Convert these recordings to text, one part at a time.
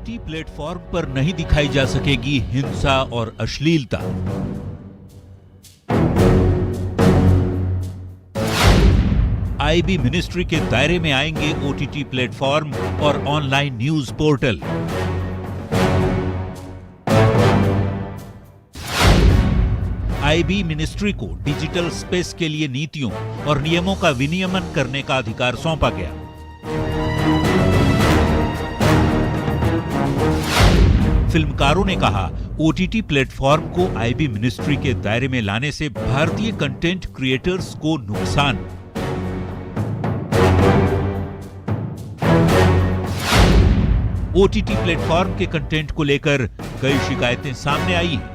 OTT platform पर नहीं दिखाई जा सकेगी हिंसा और अश्लीलता। आईबी मिनिस्ट्री के दायरे में आएंगे ओटीटी प्लेटफॉर्म और online news portal. IB ministry को डिजिटल स्पेस के लिए नीतियों और नियमों का विनियमन करने का अधिकार सौंपा गया। फिल्मकारों ने कहा, ओटीटी प्लेटफॉर्म को आईबी मिनिस्ट्री के दायरे में लाने से भारतीय कंटेंट क्रिएटर्स को नुकसान। ओटीटी प्लेटफॉर्म के कंटेंट को लेकर कई शिकायतें सामने आई हैं।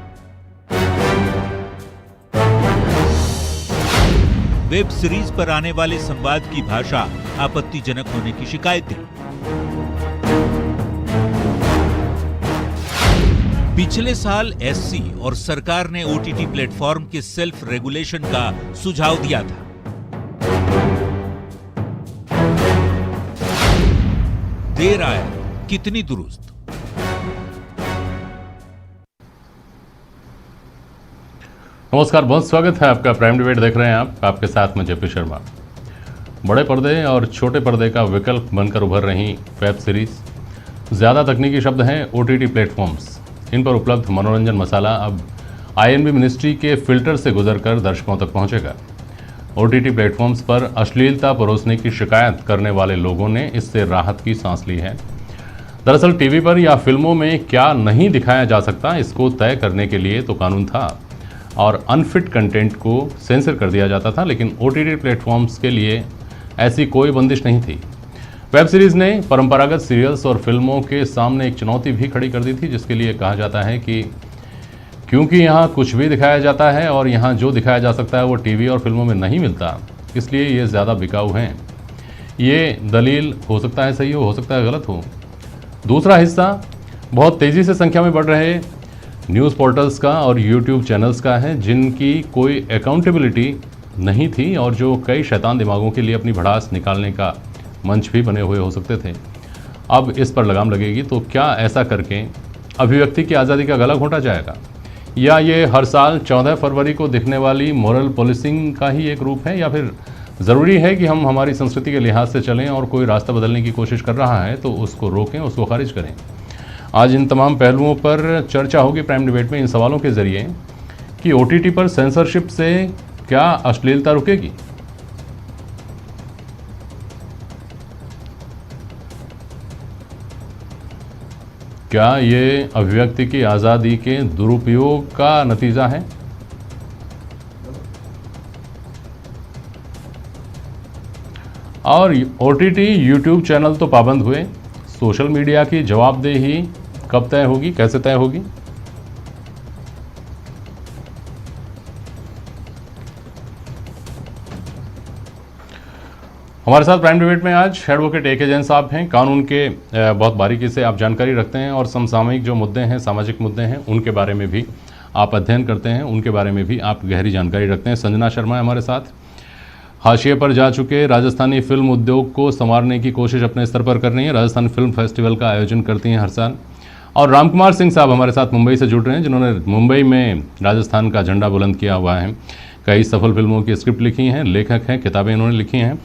वेब सीरीज पर आने वाले संवाद की भाषा आपत्तिजनक होने की शिकायतें। पिछले साल एससी और सरकार ने ओटीटी प्लेटफॉर्म के सेल्फ रेगुलेशन का सुझाव दिया था। देर आया, कितनी दुरुस्त। नमस्कार, बहुत स्वागत है आपका। प्राइम डिबेट देख रहे हैं आप, आपके साथ में जेपी शर्मा। बड़े पर्दे और छोटे पर्दे का विकल्प बनकर उभर रही वेब सीरीज, ज़्यादा तकनीकी शब्द हैं ओटीटी प्लेटफॉर्म्स। इन पर उपलब्ध मनोरंजन मसाला अब आईएनबी मिनिस्ट्री के फिल्टर से गुजरकर दर्शकों तक पहुंचेगा। ओटीटी प्लेटफॉर्म्स पर अश्लीलता परोसने की शिकायत करने वाले लोगों ने इससे राहत की सांस ली है। दरअसल टीवी पर या फिल्मों में क्या नहीं दिखाया जा सकता, इसको तय करने के लिए तो कानून था और अनफिट कंटेंट को सेंसर कर दिया जाता था, लेकिन ओटीटी प्लेटफॉर्म्स के लिए ऐसी कोई बंदिश नहीं थी। वेब सीरीज़ ने परंपरागत सीरियल्स और फिल्मों के सामने एक चुनौती भी खड़ी कर दी थी, जिसके लिए कहा जाता है कि क्योंकि यहाँ कुछ भी दिखाया जाता है और यहाँ जो दिखाया जा सकता है वो टीवी और फिल्मों में नहीं मिलता, इसलिए ये ज़्यादा बिकाऊ हैं। ये दलील हो सकता है सही हो सकता है गलत हो। दूसरा हिस्सा बहुत तेज़ी से संख्या में बढ़ रहे न्यूज़ पोर्टल्स का और यूट्यूब चैनल्स का है, जिनकी कोई अकाउंटेबिलिटी नहीं थी और जो कई शैतान दिमागों के लिए अपनी भड़ास निकालने का मंच भी बने हुए हो सकते थे। अब इस पर लगाम लगेगी तो क्या ऐसा करके अभिव्यक्ति की आज़ादी का गला घोंटा जाएगा, या ये हर साल 14 फरवरी को दिखने वाली मोरल पुलिसिंग का ही एक रूप है, या फिर ज़रूरी है कि हम हमारी संस्कृति के लिहाज से चलें और कोई रास्ता बदलने की कोशिश कर रहा है तो उसको रोकें, उसको खारिज करें। आज इन तमाम पहलुओं पर चर्चा होगी प्राइम डिबेट में, इन सवालों के ज़रिए कि ओटीटी पर सेंसरशिप से क्या अश्लीलता रुकेगी। क्या ये अभिव्यक्ति की आज़ादी के दुरुपयोग का नतीजा है? और ओटीटी यूट्यूब चैनल तो पाबंद हुए, सोशल मीडिया की जवाबदेही कब तय होगी, कैसे तय होगी? हमारे साथ प्राइम डिबेट में आज एडवोकेट ए के जैन साहब हैं। कानून के बहुत बारीकी से आप जानकारी रखते हैं और समसामयिक जो मुद्दे हैं, सामाजिक मुद्दे हैं, उनके बारे में भी आप अध्ययन करते हैं, उनके बारे में भी आप गहरी जानकारी रखते हैं। संजना शर्मा है हमारे साथ, हाशिए पर जा चुके राजस्थानी फिल्म उद्योग को संवारने की कोशिश अपने स्तर पर कर रही हैं, राजस्थान फिल्म फेस्टिवल का आयोजन करती हैं हर साल। और रामकुमार सिंह साहब हमारे साथ मुंबई से जुड़ रहे हैं, जिन्होंने मुंबई में राजस्थान का झंडा बुलंद किया हुआ है। कई सफल फिल्मों की स्क्रिप्ट लिखी हैं, लेखक हैं, किताबें इन्होंने लिखी हैं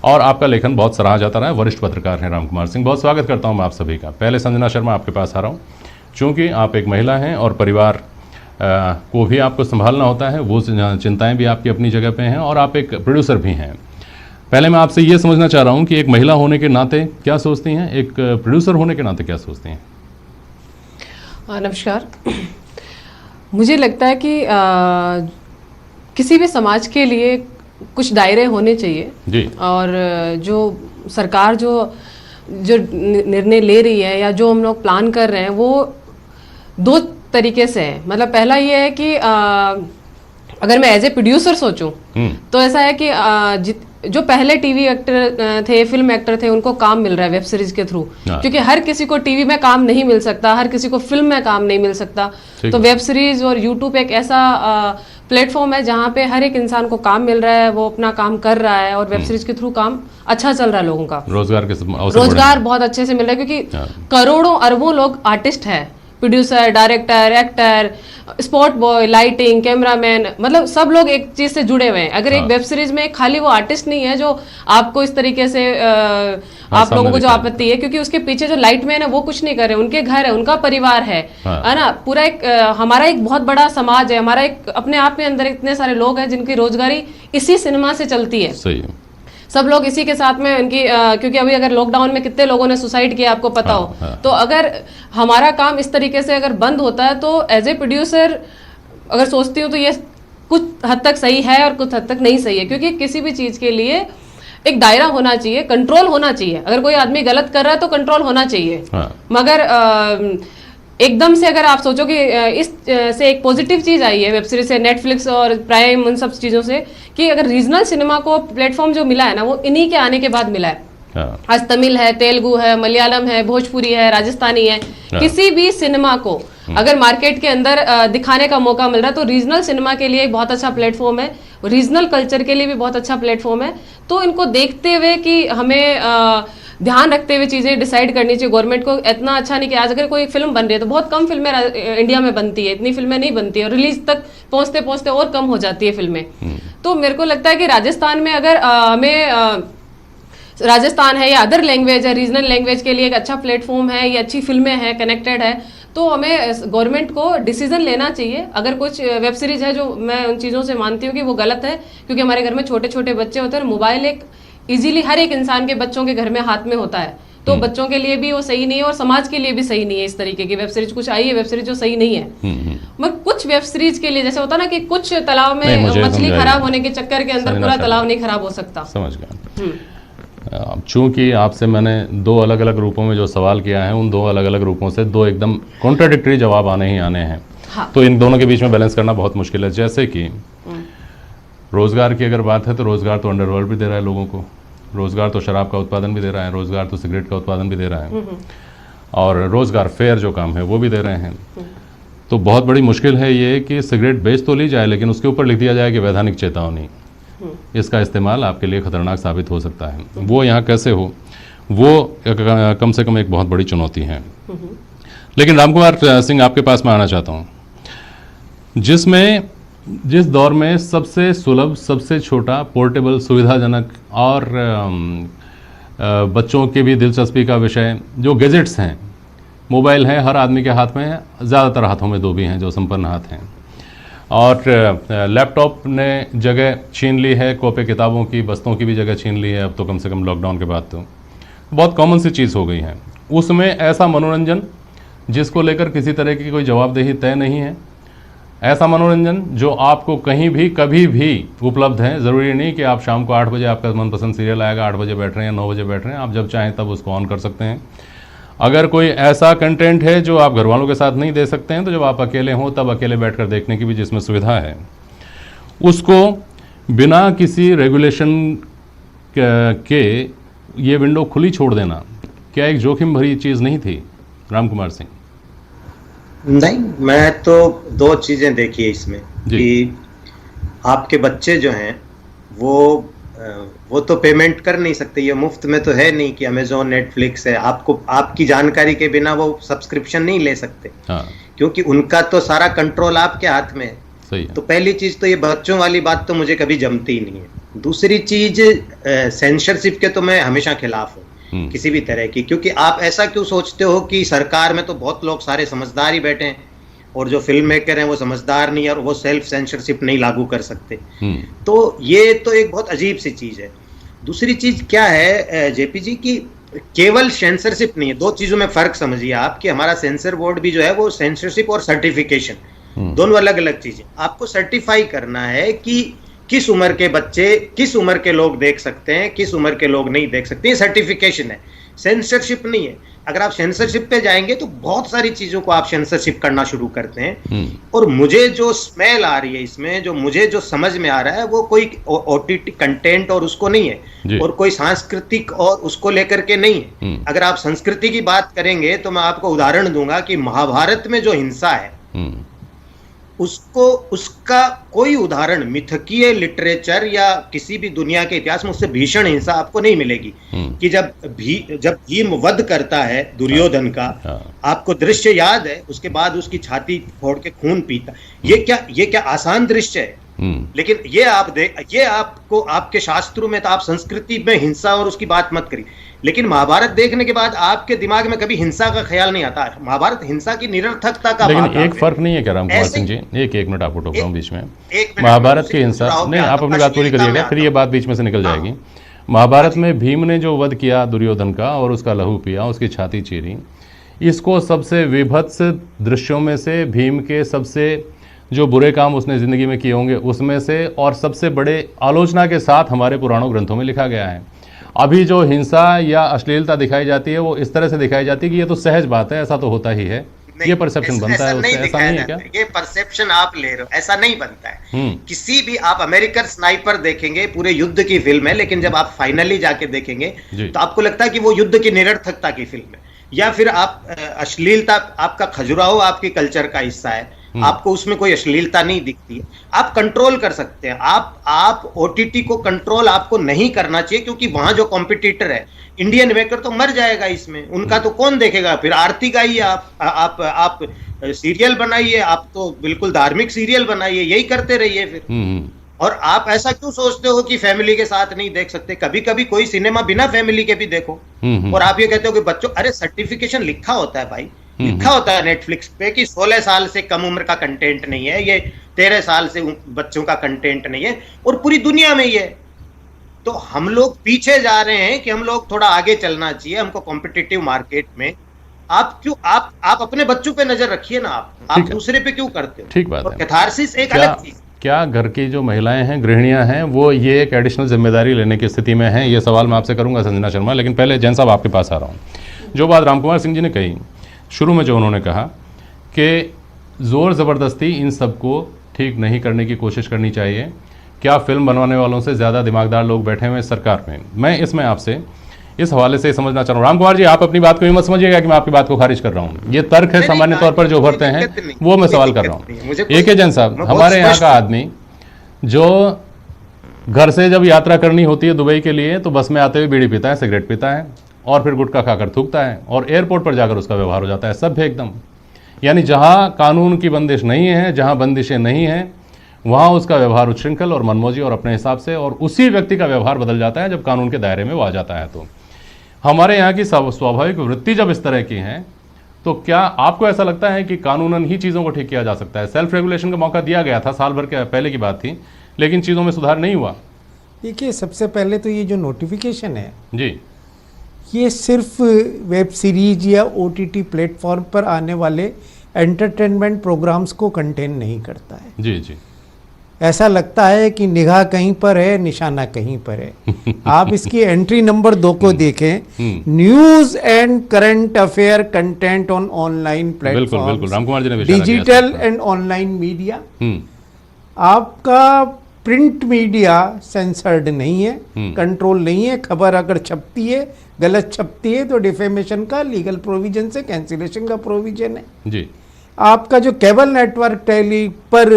और आपका लेखन बहुत सराहा जाता रहा है। वरिष्ठ पत्रकार हैं रामकुमार सिंह। बहुत स्वागत करता हूं मैं आप सभी का। पहले संजना शर्मा आपके पास आ रहा हूं, चूँकि आप एक महिला हैं और परिवार को भी आपको संभालना होता है, वो चिंताएं भी आपकी अपनी जगह पे हैं और आप एक प्रोड्यूसर भी हैं। पहले मैं आपसे ये समझना चाह रहा हूँ कि एक महिला होने के नाते क्या सोचती हैं, एक प्रोड्यूसर होने के नाते क्या सोचती हैं? नमस्कार। मुझे लगता है कि किसी भी समाज के लिए कुछ दायरे होने चाहिए जी। और जो सरकार जो निर्णय ले रही है या जो हम लोग प्लान कर रहे हैं वो दो तरीके से है। मतलब पहला ये है कि अगर मैं एज ए प्रोड्यूसर सोचूं तो ऐसा है कि जो पहले टीवी एक्टर थे, फिल्म एक्टर थे, उनको काम मिल रहा है वेब सीरीज के थ्रू, क्योंकि हर किसी को टीवी में काम नहीं मिल सकता, हर किसी को फिल्म में काम नहीं मिल सकता। तो वेब सीरीज और यूट्यूब एक ऐसा प्लेटफॉर्म है जहाँ पे हर एक इंसान को काम मिल रहा है, वो अपना काम कर रहा है और वेब सीरीज के थ्रू काम अच्छा चल रहा है लोगों का। रोजगार बहुत अच्छे से मिल रहा है क्योंकि करोड़ों अरबों लोग आर्टिस्ट है, producer, director, actor, spot boy, lighting, cameraman, मतलब सब लोग एक चीज से जुड़े हुए हैं। अगर एक वेब सीरीज में खाली वो आर्टिस्ट नहीं है जो आपको इस तरीके से आप लोगों को जो आपत्ति है, क्योंकि उसके पीछे जो लाइटमैन है वो कुछ नहीं कर रहे, उनके घर है, उनका परिवार है ना। पूरा एक हमारा एक बहुत बड़ा समाज है, हमारा एक अपने आप में अंदर इतने सारे लोग हैं जिनकी रोजगारी इसी सिनेमा से चलती है। सही है। सब लोग इसी के साथ में उनकी क्योंकि अभी अगर लॉकडाउन में कितने लोगों ने सुसाइड किया आपको पता हो। तो अगर हमारा काम इस तरीके से अगर बंद होता है तो एज ए प्रोड्यूसर अगर सोचती हूँ तो ये कुछ हद तक सही है और कुछ हद तक नहीं सही है, क्योंकि किसी भी चीज के लिए एक दायरा होना चाहिए, कंट्रोल होना चाहिए। अगर कोई आदमी गलत कर रहा है तो कंट्रोल होना चाहिए, मगर एकदम से अगर आप सोचो कि इस से एक पॉजिटिव चीज आई है वेब सीरीज से, नेटफ्लिक्स और प्राइम, उन सब चीजों से, कि अगर रीजनल सिनेमा को प्लेटफॉर्म जो मिला है ना वो इन्हीं के आने के बाद मिला है। आज तमिल है, तेलुगु है, मलयालम है, भोजपुरी है, राजस्थानी है, किसी भी सिनेमा को अगर मार्केट के अंदर दिखाने का मौका मिल रहा है तो रीजनल सिनेमा के लिए एक बहुत अच्छा प्लेटफॉर्म है, रीजनल कल्चर के लिए भी बहुत अच्छा प्लेटफॉर्म है। तो इनको देखते हुए कि हमें ध्यान रखते हुए चीजें डिसाइड करनी चाहिए गवर्नमेंट को। इतना अच्छा नहीं कि आज अगर कोई फिल्म बन रही है तो बहुत कम फिल्में इंडिया में बनती है, इतनी फिल्में नहीं बनती है, और रिलीज तक पहुंचते पहुंचते और कम हो जाती है फिल्में। तो मेरे को लगता है कि राजस्थान में अगर हमें राजस्थान है या अदर लैंग्वेज है, रीजनल लैंग्वेज के लिए एक अच्छा प्लेटफॉर्म है, ये अच्छी फिल्में हैं, कनेक्टेड है, तो हमें गवर्नमेंट को डिसीजन लेना चाहिए। अगर कुछ वेब सीरीज है जो मैं उन चीज़ों से मानती हूँ कि वो गलत है, क्योंकि हमारे घर में छोटे छोटे बच्चे होते हैं, मोबाइल एक इजीली हर एक इंसान के बच्चों के घर में हाथ में होता है, तो बच्चों के लिए भी वो सही नहीं है और समाज के लिए भी सही नहीं है। इस तरीके की वेब सीरीज कुछ आई है, वेब सीरीज जो सही नहीं है। मगर कुछ वेब सीरीज के लिए जैसे होता ना कि कुछ तालाब में मछली खराब होने के चक्कर के अंदर पूरा तालाब नहीं खराब हो सकता। समझ गया। चूंकि आपसे मैंने दो अलग अलग रूपों में जो सवाल किया है, उन दो अलग अलग रूपों से दो एकदम कॉन्ट्राडिक्टरी जवाब आने ही आने हैं। तो इन दोनों के बीच में बैलेंस करना बहुत मुश्किल है। जैसे कि रोजगार की अगर बात है तो रोजगार तो अंडरवर्ल्ड भी दे रहा है लोगों को, रोजगार तो शराब का उत्पादन भी दे रहा है, रोजगार तो सिगरेट का उत्पादन भी दे रहा है, और रोजगार फेयर जो काम है वो भी दे रहे हैं। तो बहुत बड़ी मुश्किल है ये कि सिगरेट बेच तो ली जाए लेकिन उसके ऊपर लिख दिया जाए कि वैधानिक चेतावनी, इसका इस्तेमाल आपके लिए खतरनाक साबित हो सकता है। वो यहाँ कैसे हो, वो कम से कम एक बहुत बड़ी चुनौती है। लेकिन रामकुमार सिंह, आपके पास मैं आना चाहता हूँ, जिस दौर में सबसे सुलभ, सबसे छोटा, पोर्टेबल, सुविधाजनक और बच्चों की भी दिलचस्पी का विषय जो गैजेट्स हैं, मोबाइल है हर आदमी के हाथ में है, ज़्यादातर हाथों में दो भी हैं जो संपन्न हाथ हैं, और लैपटॉप ने जगह छीन ली है, कॉपी किताबों की, बस्तों की भी जगह छीन ली है अब तो, कम से कम लॉकडाउन के बाद तो बहुत कॉमन सी चीज़ हो गई है। उसमें ऐसा मनोरंजन जिसको लेकर किसी तरह की कोई जवाबदेही तय नहीं है, ऐसा मनोरंजन जो आपको कहीं भी कभी भी उपलब्ध है। ज़रूरी नहीं कि आप शाम को 8 बजे आपका मनपसंद सीरियल आएगा, 8 बजे बैठ रहे हैं या 9 बजे बैठ रहे हैं, आप जब चाहें तब उसको ऑन कर सकते हैं। अगर कोई ऐसा कंटेंट है जो आप घर वालों के साथ नहीं दे सकते हैं, तो जब आप अकेले हों तब अकेले बैठकर देखने की भी जिसमें सुविधा है, उसको बिना किसी रेगुलेशन के ये विंडो खुली छोड़ देना क्या एक जोखिम भरी चीज़ नहीं थी रामकुमार सिंह? नहीं, मैं तो दो चीजें देखी है इसमें कि आपके बच्चे जो हैं वो तो पेमेंट कर नहीं सकते, ये मुफ्त में तो है नहीं कि अमेजोन, नेटफ्लिक्स है, आपको आपकी जानकारी के बिना वो सब्सक्रिप्शन नहीं ले सकते। क्योंकि उनका तो सारा कंट्रोल आपके हाथ में है। सही है। तो पहली चीज तो ये बच्चों वाली बात तो मुझे कभी जमती ही नहीं है। दूसरी चीज, सेंसरशिप के तो मैं हमेशा खिलाफ हूँ किसी भी तरह की, क्योंकि आप ऐसा क्यों सोचते हो कि सरकार में तो बहुत लोग सारे समझदार ही बैठे हैं और जो फिल्म मेकर हैं वो समझदार नहीं है और वो सेल्फ सेंसरशिप नहीं लागू कर सकते। तो ये तो एक बहुत अजीब सी चीज है। दूसरी चीज क्या है जेपी जी की, केवल सेंसरशिप नहीं है, दो चीजों में फर्क समझिए आप कि हमारा सेंसर बोर्ड भी जो है वो सेंसरशिप और सर्टिफिकेशन दोनों अलग अलग चीजें। आपको सर्टिफाई करना है कि किस उम्र के बच्चे, किस उम्र के लोग देख सकते हैं, किस उम्र के लोग नहीं देख सकते, ये सर्टिफिकेशन है, सेंसरशिप नहीं है। अगर आप सेंसरशिप पे जाएंगे तो बहुत सारी चीजों को आप सेंसरशिप करना शुरू करते हैं। और मुझे जो स्मेल आ रही है इसमें, जो मुझे जो समझ में आ रहा है, वो कोई ओटीटी कंटेंट और उसको नहीं है, और कोई सांस्कृतिक और उसको लेकर के नहीं है। अगर आप संस्कृति की बात करेंगे तो मैं आपको उदाहरण दूंगा कि महाभारत में जो हिंसा है उसको उसका कोई उदाहरण मिथकीय लिटरेचर या किसी भी दुनिया के इतिहास में उससे भीषण हिंसा आपको नहीं मिलेगी कि जब भीम वध करता है दुर्योधन का, आपको दृश्य याद है, उसके बाद उसकी छाती फोड़ के खून पीता, ये क्या आसान दृश्य है। लेकिन ये आपको आपके शास्त्रों में, तो आप संस्कृति में हिंसा और उसकी बात मत करिए, लेकिन महाभारत देखने के बाद आपके दिमाग में कभी हिंसा का ख्याल नहीं आता। महाभारत हिंसा की निरर्थकता का, लेकिन एक फर्क नहीं है क्या रामकुमार सिंह जी, एक मिनट आपको टोक रहा हूं बीच में। महाभारत की हिंसा नहीं, आप अपनी बात पूरी करिएगा, फिर ये बात बीच में से निकल जाएगी। महाभारत में भीम ने जो वध किया दुर्योधन का और उसका लहू पिया, उसकी छाती चीरी, इसको सबसे विभत्स दृश्यों में से, भीम के सबसे जो बुरे काम उसने जिंदगी में किए होंगे उसमें से, और सबसे बड़े आलोचना के साथ हमारे पुराणों ग्रंथों में लिखा गया है। अभी जो हिंसा या अश्लीलता दिखाई जाती है वो इस तरह से दिखाई जाती है कि ये तो सहज बात है, ऐसा तो होता ही है, ये परसेप्शन बनता है उससे, ऐसा नहीं है क्या? ये परसेप्शन आप ले रहे हो, ऐसा नहीं बनता है। किसी भी, आप अमेरिकन स्नाइपर देखेंगे, पूरे युद्ध की फिल्म है, लेकिन जब आप फाइनली जाके देखेंगे तो आपको लगता है कि वो युद्ध की निरर्थकता की फिल्म है। या फिर आप अश्लीलता, आपका खजुराहो आपकी कल्चर का हिस्सा है, आपको उसमें कोई अश्लीलता नहीं दिखती है, आप कंट्रोल कर सकते हैं। आप ओटीटी को कंट्रोल आपको नहीं करना चाहिए, क्योंकि वहां जो कॉम्पिटिटर है, इंडियन मेकर तो मर जाएगा इसमें, उनका तो कौन देखेगा। फिर आरती गाइए, आप सीरियल बनाइए, आप तो बिल्कुल धार्मिक सीरियल बनाइए, यही करते रहिए फिर। और आप ऐसा क्यों सोचते हो कि फैमिली के साथ नहीं देख सकते? कभी कभी कोई सिनेमा बिना फैमिली के भी देखो। और आप ये कहते हो कि बच्चों, अरे सर्टिफिकेशन लिखा होता है भाई, लिखा होता है नेटफ्लिक्स पे कि 16 साल से कम उम्र का कंटेंट नहीं है, ये 13 साल से बच्चों का कंटेंट नहीं है, और पूरी दुनिया में ये। तो हम लोग पीछे जा रहे हैं कि हम लोग थोड़ा आगे चलना चाहिए, हमको कॉम्पिटिटिव मार्केट में। आप क्यों, आप अपने बच्चों पे नजर रखिए ना, आप दूसरे पे क्यों करते हो? ठीक बात है। कैथारसिस एक अलग चीज। क्या घर की जो महिलाएं हैं, गृहिणियां हैं, वो ये एक एडिशनल जिम्मेदारी लेने की स्थिति में हैं? ये सवाल मैं आपसे करूंगा संजना शर्मा, लेकिन पहले जैन साहब आपके पास आ रहा हूं। जो बात रामकुमार सिंह जी ने कही शुरू में, जो उन्होंने कहा कि ज़ोर ज़बरदस्ती इन सबको ठीक नहीं करने की कोशिश करनी चाहिए, क्या फिल्म बनवाने वालों से ज़्यादा दिमागदार लोग बैठे हुए हैं सरकार में? मैं इसमें आपसे इस हवाले से समझना चाह रहा हूँ। रामकुमार जी, आप अपनी बात को भी मत समझिएगा कि मैं आपकी बात को खारिज कर रहा हूँ, ये तर्क है सामान्य तौर पर जो उभरते हैं, वो मैं सवाल कर रहा हूँ। एक जैन साहब, हमारे यहाँ का आदमी जो घर से जब यात्रा करनी होती है दुबई के लिए, तो बस में आते हुए बीड़ी पीता है, सिगरेट पीता है, और फिर गुटखा खाकर थूकता है, और एयरपोर्ट पर जाकर उसका व्यवहार हो जाता है सभ्य एकदम। यानी जहाँ कानून की बंदिश नहीं है, जहाँ बंदिशें नहीं हैं, वहाँ उसका व्यवहार उच्छृंखल और मनमौजी और अपने हिसाब से, और उसी व्यक्ति का व्यवहार बदल जाता है जब कानून के दायरे में वो आ जाता है। तो हमारे यहाँ की स्वाभाविक वृत्ति जब इस तरह की है, तो क्या आपको ऐसा लगता है कि कानूनन ही चीज़ों को ठीक किया जा सकता है? सेल्फ रेगुलेशन का मौका दिया गया था, साल भर के पहले की बात थी, लेकिन चीज़ों में सुधार नहीं हुआ। देखिए, सबसे पहले तो ये जो नोटिफिकेशन है जी, ये सिर्फ वेब सीरीज या OTT प्लेटफॉर्म पर आने वाले एंटरटेनमेंट प्रोग्राम्स को कंटेन नहीं करता है। जी जी, ऐसा लगता है कि निगाह कहीं पर है, निशाना कहीं पर है। आप इसकी एंट्री नंबर 2 को देखें, news and current affair content on online platform, Ramkumar ji ने डिजिटल एंड ऑनलाइन मीडिया। आपका प्रिंट मीडिया सेंसर्ड नहीं है, कंट्रोल नहीं है। खबर अगर छपती है, गलत छपती है, तो डिफेमेशन का लीगल प्रोविजन से कैंसिलेशन का प्रोविजन है जी। आपका जो केबल नेटवर्क टेली पर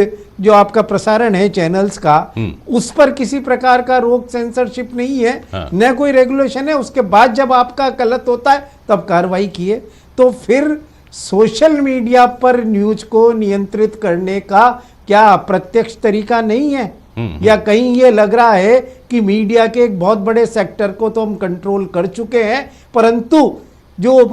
जो आपका प्रसारण है चैनल्स का, उस पर किसी प्रकार का रोक सेंसरशिप नहीं है, न कोई रेगुलेशन है। उसके बाद जब आपका गलत होता है तब कार्रवाई की है। तो फिर सोशल मीडिया पर न्यूज को नियंत्रित करने का क्या प्रत्यक्ष तरीका नहीं है? या कहीं ये लग रहा है कि मीडिया के एक बहुत बड़े सेक्टर को तो हम कंट्रोल कर चुके हैं, परंतु जो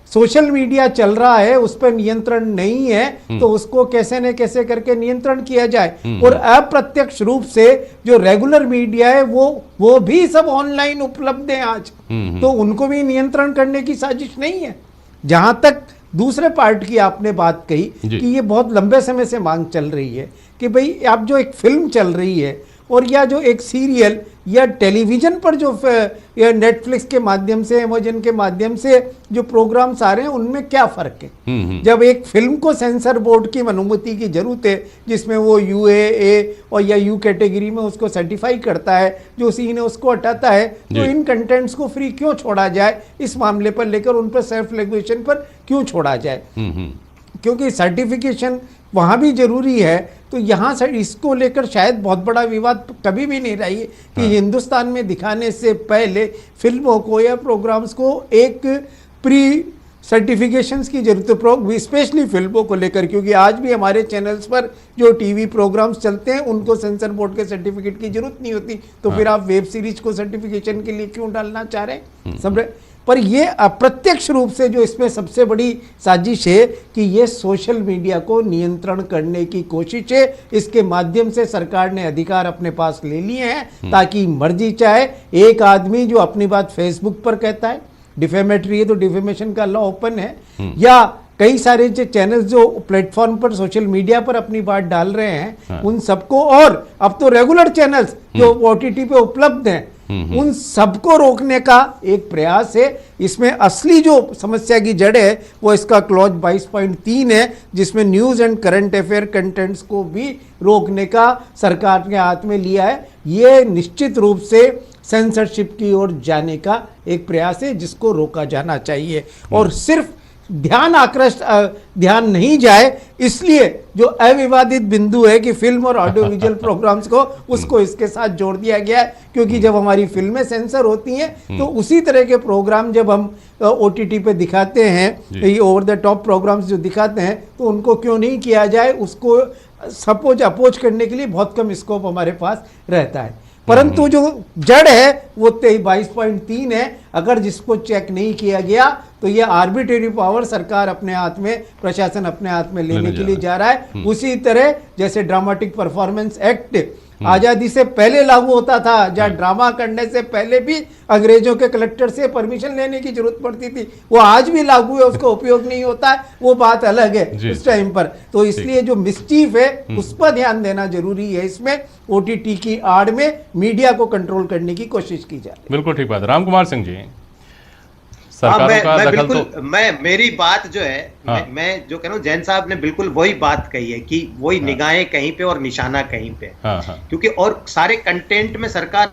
सोशल मीडिया चल रहा है उस पर नियंत्रण नहीं है, तो उसको कैसे न कैसे करके नियंत्रण किया जाए। और अप्रत्यक्ष रूप से जो रेगुलर मीडिया है वो भी सब ऑनलाइन उपलब्ध है आज, तो उनको भी नियंत्रण करने की साजिश नहीं है। जहां तक दूसरे पार्ट की आपने बात कही कि ये बहुत लंबे समय से मांग चल रही है कि भाई आप जो एक फिल्म चल रही है और या जो एक सीरियल या टेलीविजन पर जो या नेटफ्लिक्स के माध्यम से, अमेजन के माध्यम से जो प्रोग्राम्स आ रहे हैं, उनमें क्या फ़र्क है? जब एक फिल्म को सेंसर बोर्ड की अनुमति की जरूरत है, जिसमें वो UAA और या U कैटेगरी में उसको सर्टिफाई करता है, जो सी ने उसको हटाता है, तो इन कंटेंट्स को फ्री क्यों छोड़ा जाए? इस मामले पर लेकर उन पर सेल्फ रेगुलेशन पर क्यों छोड़ा जाए? क्योंकि सर्टिफिकेशन वहाँ भी जरूरी है। तो यहाँ से इसको लेकर शायद बहुत बड़ा विवाद कभी भी नहीं रही कि हिंदुस्तान में दिखाने से पहले फिल्मों को या प्रोग्राम्स को एक प्री सर्टिफिकेशंस की जरूरत है, स्पेशली फिल्मों को लेकर, क्योंकि आज भी हमारे चैनल्स पर जो टीवी प्रोग्राम्स चलते हैं उनको सेंसर बोर्ड के सर्टिफिकेट की जरूरत नहीं होती। तो फिर आप वेब सीरीज को सर्टिफिकेशन के लिए क्यों डालना चाह रहे हैं सब। पर ये अप्रत्यक्ष रूप से जो इसमें सबसे बड़ी साजिश है कि ये सोशल मीडिया को नियंत्रण करने की कोशिश है। इसके माध्यम से सरकार ने अधिकार अपने पास ले लिए हैं ताकि मर्जी चाहे एक आदमी जो अपनी बात फेसबुक पर कहता है, डिफेमेटरी है तो डिफेमेशन का लॉ ओपन है, या कई सारे जो चैनल्स जो प्लेटफॉर्म पर सोशल मीडिया पर अपनी बात डाल रहे हैं उन सबको, और अब तो रेगुलर चैनल्स जो OTT पे उपलब्ध हैं उन सबको रोकने का एक प्रयास है। इसमें असली जो समस्या की जड़ है वो इसका क्लॉज 22.3 है, जिसमें news and current affair contents को भी रोकने का सरकार ने हाथ में लिया है। ये निश्चित रूप से सेंसरशिप की ओर जाने का एक प्रयास है जिसको रोका जाना चाहिए। और सिर्फ ध्यान नहीं जाए इसलिए जो अविवादित बिंदु है कि फिल्म और ऑडियो विजुअल प्रोग्राम्स को उसको इसके साथ जोड़ दिया गया है, क्योंकि जब हमारी फिल्में सेंसर होती हैं तो उसी तरह के प्रोग्राम जब हम OTT पे दिखाते हैं, ये ओवर द टॉप प्रोग्राम्स जो दिखाते हैं, तो उनको क्यों नहीं किया जाए, उसको सपोज अपोज करने के लिए बहुत कम स्कोप हमारे पास रहता है। परंतु जो जड़ है वो 22.3 है। अगर जिसको चेक नहीं किया गया तो ये आर्बिट्रेरी पावर सरकार अपने हाथ में, प्रशासन अपने हाथ में लेने के लिए जा रहा है। उसी तरह जैसे ड्रामेटिक परफॉर्मेंस एक्ट आजादी से पहले लागू होता था, जहाँ ड्रामा करने से पहले भी अंग्रेजों के कलेक्टर से परमिशन लेने की जरूरत पड़ती थी, वो आज भी लागू है, उसका उपयोग नहीं होता है, वो बात अलग है उस टाइम पर। तो इसलिए जो मिसचीफ है उस पर ध्यान देना जरूरी है। इसमें OTT की आड़ में मीडिया को कंट्रोल करने की कोशिश की जाए। बिल्कुल ठीक बात है। राम कुमार सिंह जी, मेरी बात जो है, मैं जो कह रहा हूँ, जैन साहब ने बिल्कुल वही बात कही है कि वही निगाहें कहीं पे और निशाना कहीं पे। क्योंकि और सारे कंटेंट में सरकार,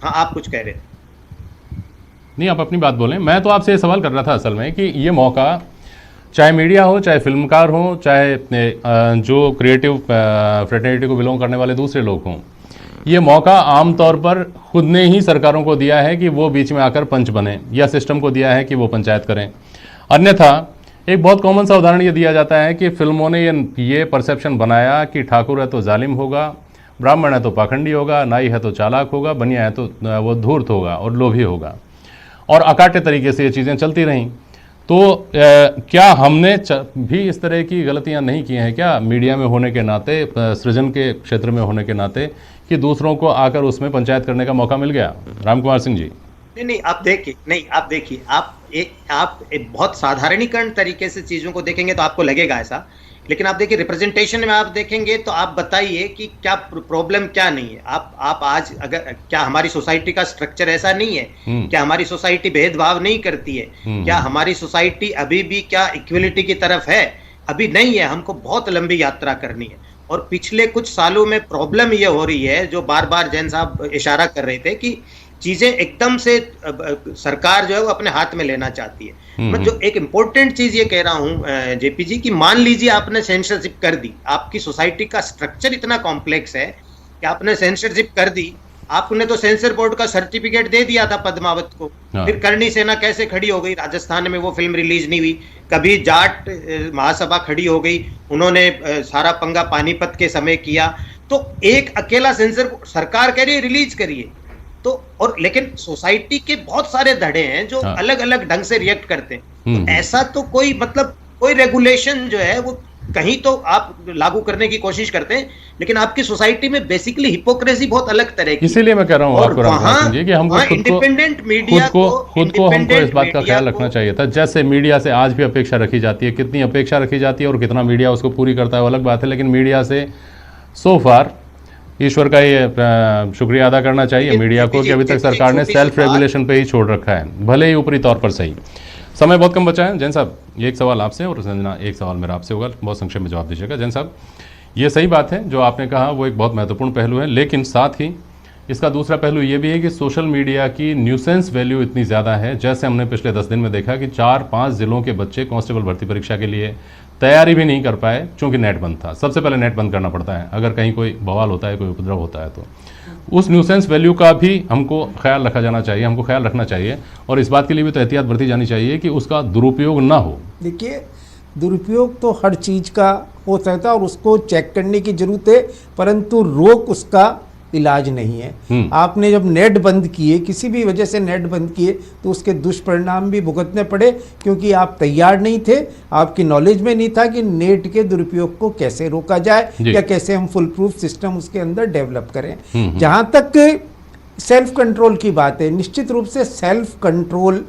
हाँ आप कुछ कह रहे थे? नहीं, आप अपनी बात बोलें। मैं तो आपसे ये सवाल कर रहा था असल में कि ये मौका चाहे मीडिया हो, चाहे फिल्मकार हो, चाहे जो क्रिएटिव फ्रेटर्निटी को बिलोंग करने वाले दूसरे लोग हों, ये मौका आमतौर पर खुद ने ही सरकारों को दिया है कि वो बीच में आकर पंच बने, या सिस्टम को दिया है कि वो पंचायत करें। अन्यथा एक बहुत कॉमन सा उदाहरण ये दिया जाता है कि फिल्मों ने ये परसेप्शन बनाया कि ठाकुर है तो जालिम होगा, ब्राह्मण है तो पाखंडी होगा, नाई है तो चालाक होगा, बनिया है तो वो धूर्त होगा और लोभी होगा, और अकाट्य तरीके से ये चीज़ें चलती रहीं। तो क्या हमने भी इस तरह की गलतियां नहीं की हैं क्या मीडिया में होने के नाते, सृजन के क्षेत्र में होने के नाते, कि दूसरों को आकर उसमें पंचायत करने का मौका मिल गया? राम कुमार सिंह जी। नहीं, आप देखिए, आप एक बहुत साधारणीकरण तरीके से चीजों को देखेंगे तो आपको लगेगा ऐसा, लेकिन आप देखिए रिप्रेजेंटेशन में आप देखेंगे तो आप बताइए कि क्या प्रॉब्लम क्या नहीं है। आप आज अगर, क्या हमारी सोसाइटी का स्ट्रक्चर ऐसा नहीं है? क्या हमारी सोसाइटी भेदभाव नहीं करती है? क्या हमारी सोसाइटी अभी भी क्या इक्वलिटी की तरफ है? अभी नहीं है, हमको बहुत लंबी यात्रा करनी है। और पिछले कुछ सालों में प्रॉब्लम ये हो रही है, जो बार बार जैन साहब इशारा कर रहे थे, कि चीजें एकदम से सरकार जो है वो अपने हाथ में लेना चाहती है। मैं जो एक इंपॉर्टेंट चीज ये कह रहा हूं जेपी जी, कि मान लीजिए आपने सेंसरशिप कर दी, आपकी सोसाइटी का स्ट्रक्चर इतना कॉम्प्लेक्स है कि आपने सेंसरशिप कर दी, आपने तो सेंसर बोर्ड का सर्टिफिकेट दे दिया था पद्मावत को, फिर करणी सेना कैसे खड़ी हो गई? राजस्थान में वो फिल्म रिलीज नहीं हुई। कभी जाट महासभा खड़ी हो गई, उन्होंने सारा पंगा पानीपत के समय किया। तो एक अकेला सेंसर, सरकार कह रही है रिलीज करिए, तो और लेकिन सोसाइटी के बहुत सारे धड़े हैं जो अलग अलग ढंग से रिएक्ट करते हैं। तो ऐसा तो कोई मतलब कोई रेगुलेशन जो है वो कहीं तो आप लागू करने की कोशिश करते हैं, लेकिन आपकी सोसाइटी में बेसिकली हिपोक्रेसी बहुत अलग तरह की। इसीलिए मैं कह रहा हूँ आपको राम जी कि हमको इंडिपेंडेंट मीडिया खुद को हमको इस बात का ख्याल रखना चाहिए था। जैसे मीडिया से आज भी अपेक्षा रखी जाती है, कितनी अपेक्षा रखी जाती है और कितना मीडिया उसको पूरी करता है वो अलग बात है, लेकिन मीडिया से सो फार ईश्वर का ये शुक्रिया अदा करना चाहिए मीडिया को कि अभी तक सरकार ने सेल्फ रेगुलेशन पे ही छोड़ रखा है, भले ही ऊपरी तौर पर सही। समय बहुत कम बचा है। जैन साहब, एक सवाल आपसे और संजना एक सवाल मेरा आपसे होगा, बहुत संक्षेप में जवाब दीजिएगा। जैन साहब, ये सही बात है जो आपने कहा, वो एक बहुत महत्वपूर्ण पहलू है, लेकिन साथ ही इसका दूसरा पहलू ये भी है कि सोशल मीडिया की न्यूसेंस वैल्यू इतनी ज़्यादा है। जैसे हमने पिछले 10 दिन में देखा कि 4-5 ज़िलों के बच्चे कांस्टेबल भर्ती परीक्षा के लिए तैयारी भी नहीं कर पाए क्योंकि नेट बंद था। सबसे पहले नेट बंद करना पड़ता है अगर कहीं कोई बवाल होता है, कोई उपद्रव होता है तो उस न्यूसेंस वैल्यू का भी हमको ख्याल रखा जाना चाहिए, हमको ख्याल रखना चाहिए और इस बात के लिए भी तो एहतियात बरती जानी चाहिए कि उसका दुरुपयोग ना हो। देखिए, दुरुपयोग तो हर चीज़ का हो सकता है और उसको चेक करने की जरूरत है, परंतु रोक उसका इलाज नहीं है। आपने जब नेट बंद किए, किसी भी वजह से नेट बंद किए, तो उसके दुष्परिणाम भी भुगतने पड़े क्योंकि आप तैयार नहीं थे, आपकी नॉलेज में नहीं था कि नेट के दुरुपयोग को कैसे रोका जाए या कैसे हम फुल प्रूफ सिस्टम उसके अंदर डेवलप करें। जहाँ तक सेल्फ कंट्रोल की बात है, निश्चित रूप से सेल्फ कंट्रोल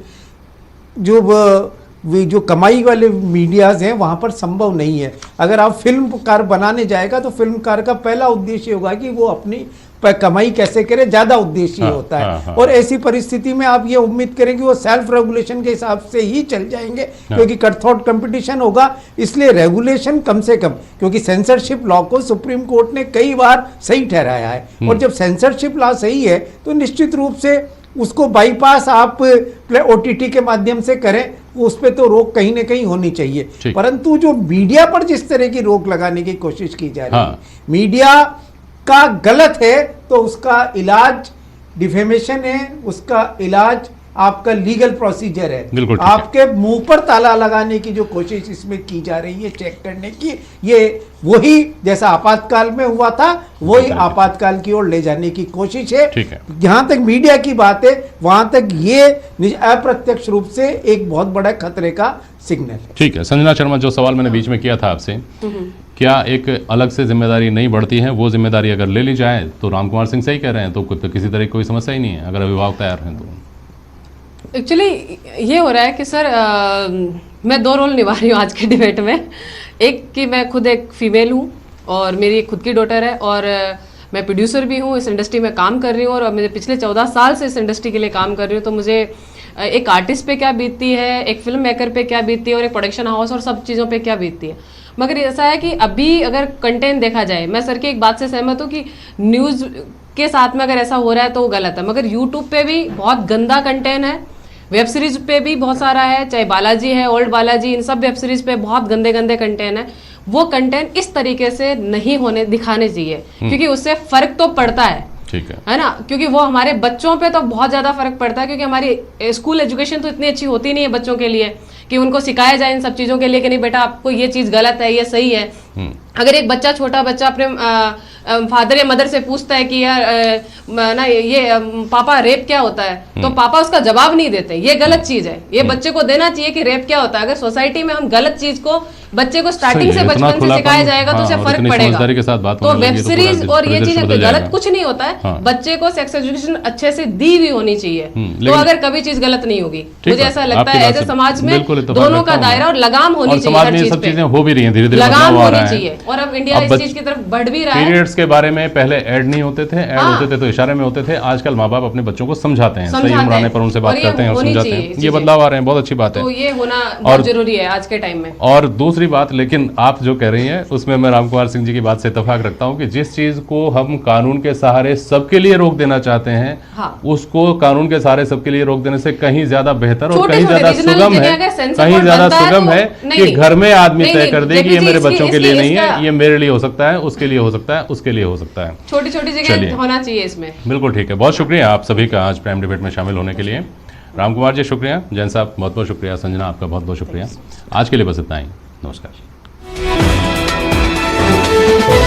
जो कमाई वाले मीडियाज़ हैं वहाँ पर संभव नहीं है। अगर आप फिल्मकार बनाने जाएगा तो फिल्मकार का पहला उद्देश्य होगा कि वो अपनी कमाई कैसे करे, ज़्यादा उद्देश्य होता है। और ऐसी परिस्थिति में आप ये उम्मीद करें कि वो सेल्फ रेगुलेशन के हिसाब से ही चल जाएंगे क्योंकि कटथ्रोट कंपटीशन होगा। इसलिए रेगुलेशन कम से कम, क्योंकि सेंसरशिप लॉ को सुप्रीम कोर्ट ने कई बार सही ठहराया है और जब सेंसरशिप लॉ सही है तो निश्चित रूप से उसको बाईपास आप OTT के माध्यम से करें, उस पर तो रोक कहीं ना कहीं होनी चाहिए। परंतु जो मीडिया पर जिस तरह की रोक लगाने की कोशिश की जा रही है, मीडिया का गलत है तो उसका इलाज डिफेमेशन है, उसका इलाज आपका लीगल प्रोसीजर है। आपके मुंह पर ताला लगाने की जो कोशिश इसमें की जा रही है, चेक करने की, ये वही जैसा आपातकाल में हुआ था वही आपातकाल की ओर ले जाने की कोशिश है। जहां तक मीडिया की बात है वहां तक ये अप्रत्यक्ष रूप से एक बहुत बड़ा खतरे का सिग्नल है। ठीक है संजना शर्मा, जो सवाल मैंने बीच में किया था आपसे, क्या एक अलग से जिम्मेदारी नहीं बढ़ती है? वो जिम्मेदारी अगर ले ली जाए तो राम कुमार सिंह सही कह रहे हैं तो किसी तरह की कोई समस्या ही नहीं है अगर अभिभावक तैयार हैं तो। एक्चुअली ये हो रहा है कि सर मैं दो रोल निभा रही हूँ आज के डिबेट में। एक कि मैं खुद एक फीमेल हूँ और मेरी खुद की डॉटर है और मैं प्रोड्यूसर भी हूँ, इस इंडस्ट्री में काम कर रही हूँ और मैं पिछले 14 साल से इस इंडस्ट्री के लिए काम कर रही हूँ। तो मुझे एक आर्टिस्ट पे क्या बीतती है, एक फिल्म मेकर पे क्या बीतती है और एक प्रोडक्शन हाउस और सब चीज़ों पे क्या बीतती है। मगर ऐसा है कि अभी अगर कंटेंट देखा जाए, मैं सर की एक बात से सहमत हूँ कि न्यूज़ के साथ में अगर ऐसा हो रहा है तो वो गलत है, मगर यूट्यूब पे भी बहुत गंदा कंटेंट है, वेब सीरीज पे भी बहुत सारा है, चाहे बालाजी है, ओल्ड बालाजी, इन सब वेब सीरीज पे बहुत गंदे गंदे कंटेंट है। वो कंटेंट इस तरीके से नहीं दिखाने चाहिए क्योंकि उससे फर्क तो पड़ता है ना, क्योंकि वो हमारे बच्चों पे तो बहुत ज्यादा फर्क पड़ता है क्योंकि हमारी स्कूल एजुकेशन तो इतनी अच्छी होती नहीं है बच्चों के लिए कि उनको सिखाया जाए इन सब चीजों के लिए कि नहीं बेटा आपको ये चीज गलत है, ये सही है। अगर एक बच्चा, छोटा बच्चा अपने फादर या मदर से पूछता है कि यार ना ये पापा रेप क्या होता है, तो पापा उसका जवाब नहीं देते, ये गलत चीज है। ये बच्चे को देना चाहिए कि रेप क्या होता है। अगर सोसाइटी में हम गलत चीज को बच्चे को स्टार्टिंग से, बचपन से सिखाया जाएगा तो उसे फर्क पड़ेगा। तो वेब सीरीज और ये चीज गलत कुछ नहीं होता है, बच्चे को सेक्स एजुकेशन अच्छे से दी हुई होनी चाहिए, तो अगर कभी चीज गलत नहीं होगी। मुझे ऐसा लगता है एज ए समाज में दोनों का दायरा और लगाम होनी चाहिए, हर चीज पे हो भी रही है, धीरे-धीरे लगाम होनी चाहिए। और अब इंडिया इस चीज की तरफ बढ़ भी रहा है। पीरियड्स के बारे में पहले ऐड नहीं होते थे, ऐड होते थे तो इशारे में होते थे। आजकल माँ बाप अपने बच्चों को समझाते हैं, सही उम्र आने पर उनसे बात करते हैं और समझाते हैं। ये बदलाव आ रहे हैं, बहुत अच्छी बात है, तो ये होना बहुत जरूरी है आज के टाइम में। और दूसरी बात, लेकिन आप जो कह रही हैं उसमें मैं राम कुमार सिंह जी की बात से इत्तेफाक रखता हूं कि जिस चीज को हम कानून के सहारे सबके लिए रोक देना चाहते हैं, उसको कानून के सहारे सबके लिए रोक देने से कहीं ज्यादा बेहतर और कहीं ज्यादा सुगम है, कहीं ज्यादा सुगम है कि घर में आदमी तय कर दे कि ये मेरे बच्चों के लिए नहीं है, ये मेरे लिए हो सकता है, उसके लिए हो सकता है, उसके लिए हो सकता है। छोटी छोटी जगह होना चाहिए इसमें। बिल्कुल ठीक है, बहुत शुक्रिया आप सभी का आज प्राइम डिबेट में शामिल होने के लिए। राम कुमार जी शुक्रिया, जैन साहब बहुत बहुत शुक्रिया, संजना आपका बहुत बहुत शुक्रिया। आज के लिए बस इतना ही, नमस्कार।